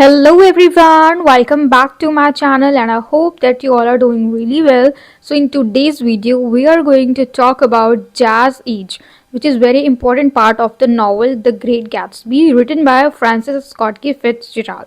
Hello everyone, welcome back to my channel and I hope that you all are doing really well. So in today's video we are going to talk about Jazz Age, which is very important part of the novel The Great Gatsby written by Francis Scott Fitzgerald.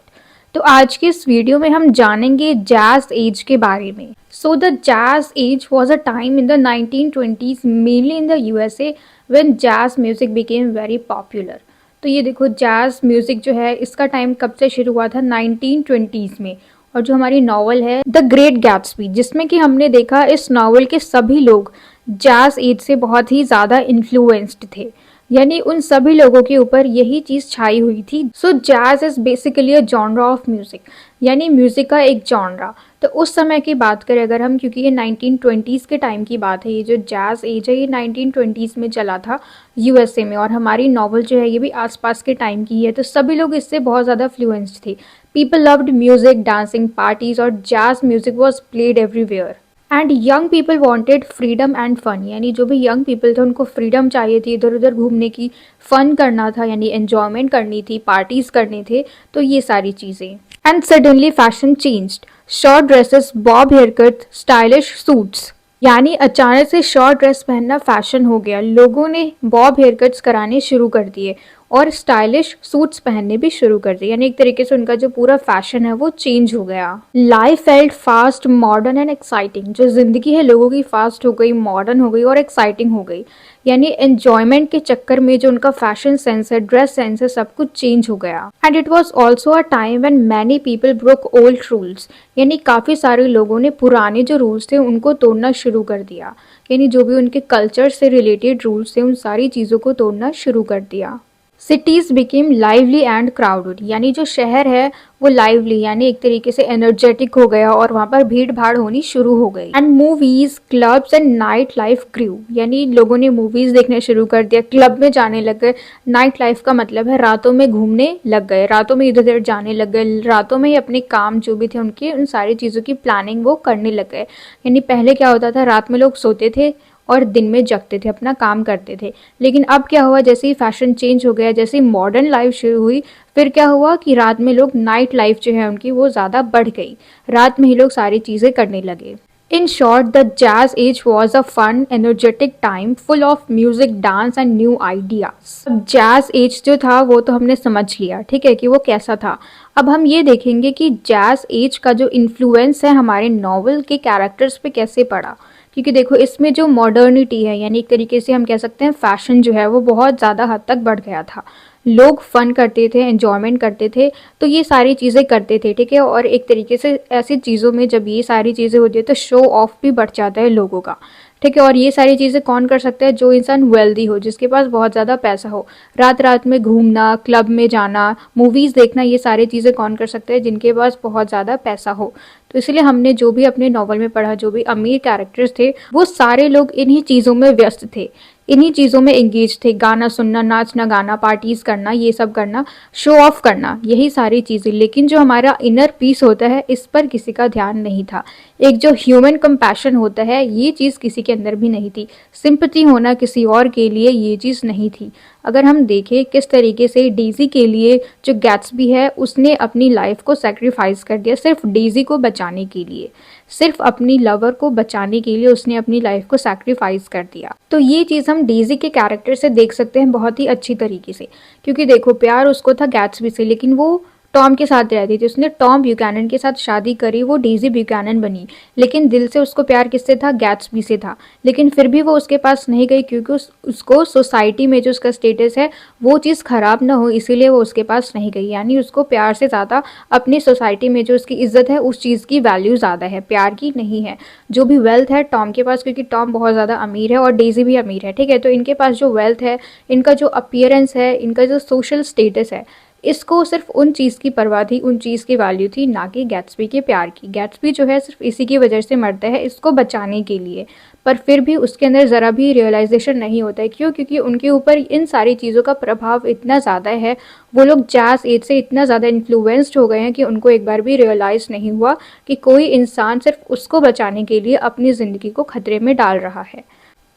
तो आज के इस video में हम जानेंगे jazz as के बारे में. So the jazz age was a time in the 1920s mainly in the USA when jazz music became very popular. तो ये देखो जैज म्यूजिक जो है इसका टाइम कब से शुरू हुआ था 1920s में. और जो हमारी नॉवल है द ग्रेट गैट्सबी, जिसमें कि हमने देखा इस नॉवल के सभी लोग जैज एज से बहुत ही ज़्यादा इन्फ्लुएंस्ड थे, यानी उन सभी लोगों के ऊपर यही चीज़ छाई हुई थी. So jazz is basically a genre of music, यानी म्यूज़िक का एक जॉनरा. तो उस समय की बात करें अगर हम, क्योंकि ये 1920s के टाइम की बात है, ये जो जैज़ एज है ये 1920s में चला था यूएसए में, और हमारी नॉवल जो है ये भी आसपास के टाइम की है. तो सभी लोग इससे बहुत ज़्यादा फ्लुएंस्ड थे. People loved music, dancing, parties और jazz music was played everywhere. And young people wanted freedom and fun, यानी जो भी यंग पीपल थे उनको फ्रीडम चाहिए थी, इधर उधर घूमने की, फन करना था, यानी एन्जॉयमेंट करनी थी, पार्टीज करने थे. तो ये सारी चीज़ें. And suddenly fashion changed. Short dresses, bob hair cut, stylish suits, यानी अचानक से शॉर्ट ड्रेस पहनना फैशन हो गया. लोगों ने बॉब हेयर कट्स कराने शुरू कर दिए और स्टाइलिश सूट्स पहनने भी शुरू कर दिए, यानी एक तरीके से उनका जो पूरा फैशन है वो चेंज हो गया. Life felt fast, modern and exciting. जो जिंदगी है लोगों की फास्ट हो गई, मॉडर्न हो गई और एक्साइटिंग हो गई, यानी एंजॉयमेंट के चक्कर में जो उनका फैशन सेंस है, ड्रेस सेंस है, सब कुछ चेंज हो गया. And it was also a time when many people broke old rules, यानी काफ़ी सारे लोगों ने पुराने जो रूल्स थे उनको तोड़ना शुरू कर दिया, यानी जो भी उनके कल्चर से रिलेटेड रूल्स थे उन सारी चीज़ों को तोड़ना शुरू कर दिया. Cities became lively and crowded, यानी जो शहर है वो लाइवली यानी एक तरीके से एनर्जेटिक हो गया और वहाँ पर भीड़ भाड़ होनी शुरू हो गई. And movies, clubs and night life grew, यानी लोगों ने मूवीज देखने शुरू कर दिया, क्लब में जाने लग गए. नाइट लाइफ का मतलब है रातों में घूमने लग गए, रातों में इधर उधर जाने लग गए, रातों में ही अपने काम जो भी थे उनके उन सारी चीज़ों की प्लानिंग वो करने लग गए. यानी पहले क्या होता था, रात में लोग सोते थे और दिन में जगते थे, अपना काम करते थे. लेकिन अब क्या हुआ, जैसे ही फैशन चेंज हो गया, जैसे ही मॉडर्न लाइफ शुरू हुई, फिर क्या हुआ कि रात में लोग नाइट लाइफ जो है उनकी वो ज़्यादा बढ़ गई, रात में ही लोग सारी चीज़ें करने लगे. In short the jazz age was a fun energetic time full of music, dance and new ideas. Jazz age जो था वो तो हमने समझ लिया, ठीक है, कि वो कैसा था. अब हम ये देखेंगे कि जैज एज का जो इन्फ्लुएंस है हमारे नॉवल के कैरेक्टर्स पे कैसे पड़ा. क्योंकि देखो इसमें जो मॉडर्निटी है, यानी एक तरीके से हम कह सकते हैं फैशन जो है वो बहुत ज़्यादा हद तक बढ़ गया था. लोग फन करते थे, एंजॉयमेंट करते थे, तो ये सारी चीज़ें करते थे, ठीक है. और एक तरीके से ऐसी चीज़ों में जब ये सारी चीज़ें होती है तो शो ऑफ भी बढ़ जाता है लोगों का, ठीक है. और ये सारी चीज़ें कौन कर सकता है, जो इंसान वेल्दी हो, जिसके पास बहुत ज़्यादा पैसा हो. रात रात में घूमना, क्लब में जाना, मूवीज़ देखना, ये सारी चीज़ें कौन कर सकते हैं, जिनके पास बहुत ज़्यादा पैसा हो. तो इसलिए हमने जो भी अपने नॉवल में पढ़ा, जो भी अमीर कैरेक्टर्स थे वो सारे लोग इन्हीं चीज़ों में व्यस्त थे, इन्हीं चीज़ों में एंगेज थे. गाना सुनना, नाचना गाना, पार्टीज़ करना, ये सब करना, शो ऑफ करना, यही सारी चीज़ें. लेकिन जो हमारा इनर पीस होता है इस पर किसी का ध्यान नहीं था. एक जो ह्यूमन कंपैशन होता है ये चीज़ किसी के अंदर भी नहीं थी. सिंपैथी होना किसी और के लिए ये चीज़ नहीं थी. अगर हम देखें किस तरीके से डेज़ी के लिए जो गैट्सबी है उसने अपनी लाइफ को सेक्रीफाइस कर दिया सिर्फ डेज़ी को बचाने के लिए, सिर्फ अपनी लवर को बचाने के लिए उसने अपनी लाइफ को सैक्रिफाइस कर दिया. तो ये चीज़ हम डेज़ी के कैरेक्टर से देख सकते हैं बहुत ही अच्छी तरीके से. क्योंकि देखो प्यार उसको था गैट्सबी से, लेकिन वो टॉम के साथ रहती थी, उसने टॉम ब्यूकैनन के साथ शादी करी, वो डेज़ी ब्यूकैनन बनी. लेकिन दिल से उसको प्यार किससे था, गैट्सबी से था. लेकिन फिर भी वो उसके पास नहीं गई, क्योंकि उसको सोसाइटी में जो उसका स्टेटस है वो चीज़ ख़राब ना हो, इसीलिए वो उसके पास नहीं गई. यानी उसको प्यार से ज़्यादा अपनी सोसाइटी में जो उसकी इज्जत है उस चीज़ की वैल्यू ज़्यादा है, प्यार की नहीं है. जो भी वेल्थ है टॉम के पास, क्योंकि टॉम बहुत ज़्यादा अमीर है और डेज़ी भी अमीर है, ठीक है. तो इनके पास जो वेल्थ है, इनका जो अपीयरेंस है, इनका जो सोशल स्टेटस है, इसको सिर्फ उन चीज़ की परवाह थी, उन चीज़ की वैल्यू थी, ना कि गैट्सबी के प्यार की. गैट्सबी जो है सिर्फ इसी की वजह से मरता है, इसको बचाने के लिए. पर फिर भी उसके अंदर ज़रा भी रियलाइजेशन नहीं होता है. क्यों? क्योंकि उनके ऊपर इन सारी चीज़ों का प्रभाव इतना ज़्यादा है, वो लोग जैज़ एज से इतना ज़्यादा इन्फ्लुएंस्ड हो गए हैं कि उनको एक बार भी रियलाइज़ नहीं हुआ कि कोई इंसान सिर्फ उसको बचाने के लिए अपनी ज़िंदगी को खतरे में डाल रहा है.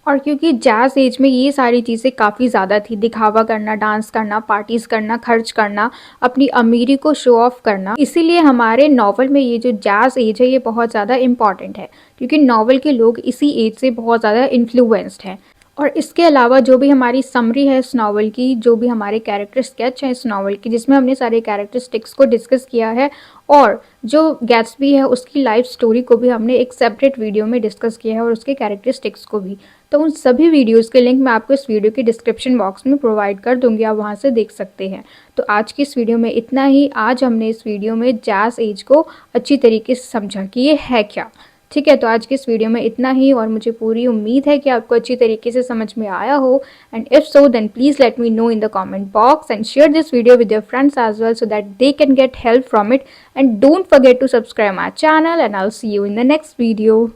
और क्योंकि जैज़ एज में ये सारी चीज़ें काफ़ी ज़्यादा थी, दिखावा करना, डांस करना, पार्टीज़ करना, खर्च करना, अपनी अमीरी को शो ऑफ करना, इसीलिए हमारे नॉवल में ये जो जैज़ एज है ये बहुत ज़्यादा इम्पॉर्टेंट है, क्योंकि नॉवल के लोग इसी एज से बहुत ज़्यादा इन्फ्लुएंस्ड हैं। और इसके अलावा जो भी हमारी समरी है इस नावल की, जो भी हमारे कैरेक्टर स्केच हैं इस नावल की, जिसमें हमने सारे कैरेक्टरिस्टिक्स को डिस्कस किया है, और जो गैट्सबी है उसकी लाइफ स्टोरी को भी हमने एक सेपरेट वीडियो में डिस्कस किया है, और उसके कैरेक्टरिस्टिक्स को भी। तो उन सभी वीडियोज़ के लिंक मैं आपको इस वीडियो के डिस्क्रिप्शन बॉक्स में प्रोवाइड कर दूँगी, आप वहाँ से देख सकते हैं। तो आज की इस वीडियो में इतना ही। आज हमने इस वीडियो में जैज़ एज को अच्छी तरीके से समझा कि ये है क्या। ठीक है, तो आज की इस वीडियो में इतना ही, और मुझे पूरी उम्मीद है कि आपको अच्छी तरीके से समझ में आया हो। And if so then please let me know in the comment box and share this video with your friends as well, so that they can get help from it. And don't forget to subscribe my channel, and I will see you in the next video.